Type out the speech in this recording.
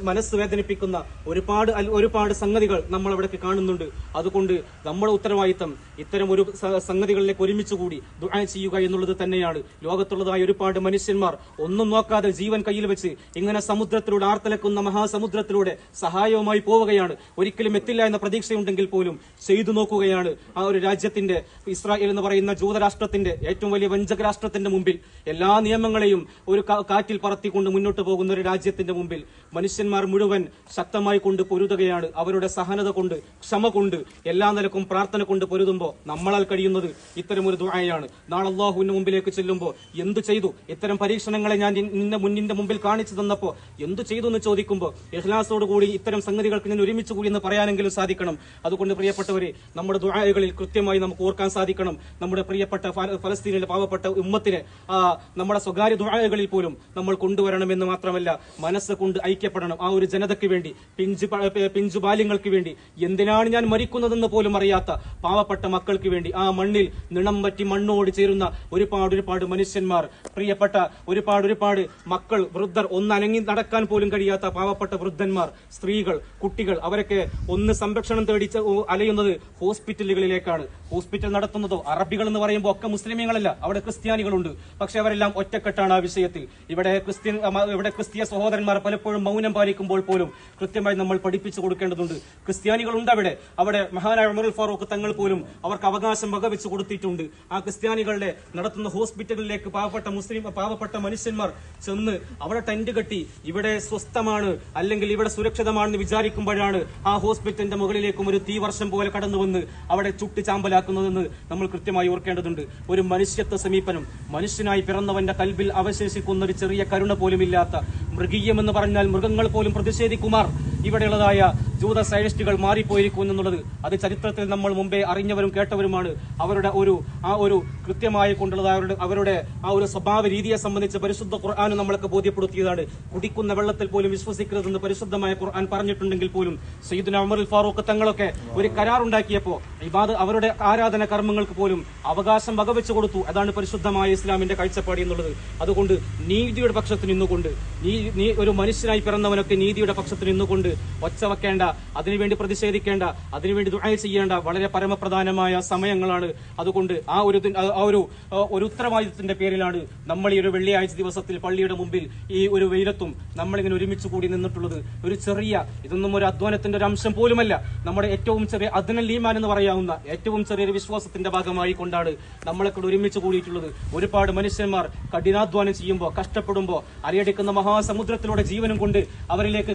മനസ്സ് വേദനിപ്പിക്കുന്ന ഒരുപാട് സംഗതികൾ നമ്മൾ അവിടെ കാണുന്നുണ്ട്. അതുകൊണ്ട് നമ്മുടെ ഉത്തരവാദിത്തം ഇത്തരം ഒരു സംഗതികളിലേക്ക് ഒരുമിച്ചുകൂടി ദുആ ചെയ്യുക എന്നുള്ളത് തന്നെയാണ്. ലോകത്തുള്ളതായ ഒരുപാട് മനുഷ്യന്മാർ ഒന്നും നോക്കാതെ ജീവൻ കയ്യിൽ വെച്ച് ഇങ്ങനെ സമുദ്രത്തിലൂടെ ആർത്തലക്കുന്ന മഹാസമുദ്രത്തിലൂടെ സഹായവുമായി പോവുകയാണ്. ഒരിക്കലും എത്തില്ല എന്ന പ്രതീക്ഷയുണ്ടെങ്കിൽ പോലും ചെയ്തു നോക്കുകയാണ്. ആ ഒരു രാജ്യത്തിന്റെ, ഇസ്രായേൽ എന്ന് പറയുന്ന ജൂതരാഷ്ട്രത്തിന്റെ, ഏറ്റവും വലിയ വഞ്ചക രാഷ്ട്രത്തിന്റെ മുമ്പിൽ എല്ലാ നിയമങ്ങളെയും ഒരു കാറ്റിൽ പറത്തിക്കൊണ്ട് മുന്നോട്ട് പോകുന്ന ഒരു രാജ്യത്തിന്റെ മുമ്പിൽ മനുഷ്യന്മാർ മുഴുവൻ ശക്തമായി കൊണ്ട് പൊരുതുകയാണ്. അവരുടെ സഹനത കൊണ്ട്, ക്ഷമ കൊണ്ട്, എല്ലാ നിലക്കും പ്രാർത്ഥന കൊണ്ട് പൊരുതുമ്പോൾ നമ്മളാൽ കഴിയുന്നത് ഇത്തരം ഒരു ദുആയാണ്. നാളെ അല്ലാഹുവിന്റെ മുമ്പിലേക്ക് ചെല്ലുമ്പോൾ എന്തു ചെയ്തു, ഇത്തരം പരീക്ഷണങ്ങളെ ഞാൻ നിന്റെ മുമ്പിൽ കാണിച്ചു തന്നപ്പോൾ എന്തു ചെയ്തു എന്ന് ചോദിക്കുമ്പോൾ ഇഖ്ലാസോടുകൂടി ഇത്തരം സംഗതികൾക്ക് ഞാൻ ഒരുമിച്ച് കൂടി എന്ന് പറയാനെങ്കിലും സാധിക്കണം. അതുകൊണ്ട് പ്രിയപ്പെട്ടവരെ, നമ്മുടെ ദുആകളിൽ കൃത്യമായി നമുക്ക് ഓർക്കാൻ സാധിക്കണം. നമ്മുടെ പ്രിയപ്പെട്ട ഫലസ്തീനിലെ പാവപ്പെട്ട ഉമ്മത്തിനെ നമ്മുടെ സ്വകാര്യ ദുആകളിൽ പോലും നമ്മൾ കൊണ്ടുവരണമെന്ന് മാത്രമല്ല, മനസ്സ് കൊണ്ട് ഐക്യപ്പെടണം. ആ ഒരു ജനതയ്ക്ക് വേണ്ടി, പിഞ്ചു ബാല്യങ്ങൾക്ക് വേണ്ടി, എന്തിനാണ് ഞാൻ മരിക്കുന്നതെന്ന് പോലും അറിയാത്ത പാവപ്പെട്ട മക്കൾക്ക് വേണ്ടി, ആ മണ്ണിൽ നിണം പറ്റി മണ്ണോട് ചേരുന്ന ഒരുപാട് മനുഷ്യന്മാർ, പ്രിയപ്പെട്ട ഒരുപാട് മക്കൾ, വൃദ്ധർ, ഒന്നനങ്ങി നടക്കാൻ പോലും കഴിയാത്ത പാവപ്പെട്ട വൃദ്ധന്മാർ, സ്ത്രീകൾ, കുട്ടികൾ, അവരൊക്കെ ഒന്ന് സംരക്ഷണം തേടി അലയുന്നത് ഹോസ്പിറ്റലുകളിലേക്കാണ്. ഹോസ്പിറ്റൽ നടത്തുന്നതോ അറബികൾ എന്ന് പറയുമ്പോൾ ഒക്കെ മുസ്ലിമീങ്ങളല്ല, അവിടെ ക്രിസ്ത്യാനികളുണ്ട്. പക്ഷെ അവരെല്ലാം ഒറ്റക്കെട്ടാണ് ആ വിഷയത്തിൽ. ഇവിടെ ക്രിസ്തീയ സഹോദരന്മാർ പലപ്പോഴും മൗനം പാലിക്കുമ്പോൾ പോലും കൃത്യമായി നമ്മൾ പഠിപ്പിച്ചു കൊടുക്കേണ്ടതുണ്ട്. ക്രിസ്ത്യാനികളുണ്ട് അവിടെ മഹാനായ ഉമറുൽ ഫാറൂഖ് തങ്ങൾ പോലും അവർക്ക് അവകാശം വകവെച്ച് കൊടുത്തിട്ടുണ്ട്. ആ ക്രിസ്ത്യാനികളുടെ നടത്തുന്ന ഹോസ്പിറ്റലിലേക്ക് പാവപ്പെട്ട മനുഷ്യന്മാർ ചെന്ന് അവിടെ ടെന്റ് കെട്ടി ഇവിടെ സ്വസ്ഥമാണ്, അല്ലെങ്കിൽ ഇവിടെ സുരക്ഷിതമാണെന്ന് വിചാരിക്കുമ്പോഴാണ് ആ ഹോസ്പിറ്റലിന്റെ മുകളിലേക്കും ഒരു തീവർഷം പോലെ കടന്നു വന്ന് അവിടെ ചുട്ടി ചാമ്പലാക്കുന്നതെന്ന് നമ്മൾ കൃത്യമായി ഓർക്കേണ്ടതുണ്ട്. ഒരു മനുഷ്യത്വ സമീപനം, മനുഷ്യനായി പിറന്നവന്റെ കൽബിൽ അവശേഷിക്കുന്ന ഒരു ചെറിയ കരുണ പോലും ഇല്ലാത്ത, മൃഗീയമെന്ന് പറഞ്ഞാൽ മൃഗങ്ങൾ പോലും പ്രതിഷേധിക്കുമാർ ഇവിടെയുള്ളതായ ജൂത സൈനിസ്റ്റുകൾ മാറിപ്പോയിരിക്കുന്നു എന്നുള്ളത് അത് ചരിത്രത്തിൽ നമ്മൾ മുമ്പേ അറിഞ്ഞവരും കേട്ടവരുമാണ്. അവരുടെ ഒരു കൃത്യമായി കൊണ്ടുള്ളതായ അവരുടെ ആ ഒരു സ്വഭാവ രീതിയെ സംബന്ധിച്ച് പരിശുദ്ധ ഖുർആൻ നമ്മളൊക്കെ ബോധ്യപ്പെടുത്തിയതാണ്. കുടിക്കുന്ന വെള്ളത്തിൽ പോലും വിശ്വസിക്കരുതെന്ന് പരിശുദ്ധമായ ഖുർആൻ പറഞ്ഞിട്ടുണ്ടെങ്കിൽ പോലും സയ്യിദുനാ ഉമറുൽ ഫാറൂഖ് തങ്ങളൊക്കെ ഒരു കരാറുണ്ടാക്കിയപ്പോൾ അവരുടെ ആരാധന കർമ്മങ്ങൾക്ക് പോലും അവകാശം വകവെച്ചു കൊടുത്തു. അതാണ് പരിശുദ്ധമായ ഇസ്ലാമിന്റെ കാഴ്ചപ്പാട് എന്നുള്ളത്. അതുകൊണ്ട് നീതിയുടെ പക്ഷത്ത് നിന്നുകൊണ്ട്, ഒരു മനുഷ്യനായി പിറന്നവനൊക്കെ നീതിയുടെ പക്ഷത്ത് നിന്നുകൊണ്ട് ഒച്ച വെക്കേണ്ട, അതിനുവേണ്ടി പ്രതിഷേധിക്കേണ്ട, അതിനുവേണ്ടി ദുആ ചെയ്യേണ്ട വളരെ പരമപ്രധാനമായ സമയങ്ങളാണ്. അതുകൊണ്ട് ആ ഒരു ഉത്തരവാദിത്തത്തിന്റെ പേരിലാണ് നമ്മൾ ഈ ഒരു വെള്ളിയാഴ്ച ദിവസത്തിൽ പള്ളിയുടെ മുമ്പിൽ ഈ ഒരു വെയിലത്തും നമ്മളിങ്ങനെ ഒരുമിച്ച് കൂടി നിന്നിട്ടുള്ളത്. ഒരു ചെറിയ, ഇതൊന്നും ഒരു അധ്വാനത്തിന്റെ ഒരു അംശം പോലുമല്ല, നമ്മുടെ ഏറ്റവും ചെറിയ അദ്നൽ ഈമാൻ എന്ന് പറയാവുന്ന ഏറ്റവും ചെറിയൊരു വിശ്വാസത്തിന്റെ ഭാഗമായി കൊണ്ടാണ് നമ്മളൊക്കെ ഒരുമിച്ച് കൂടിയിട്ടുള്ളത്. ഒരുപാട് മനുഷ്യന്മാർ കഠിനാധ്വാനം ചെയ്യുമ്പോൾ, കഷ്ടപ്പെടുമ്പോൾ, അലയടിക്കുന്ന മഹാസമുദ്രത്തിലൂടെ ജീവനും കൊണ്ട് അവരിലേക്ക്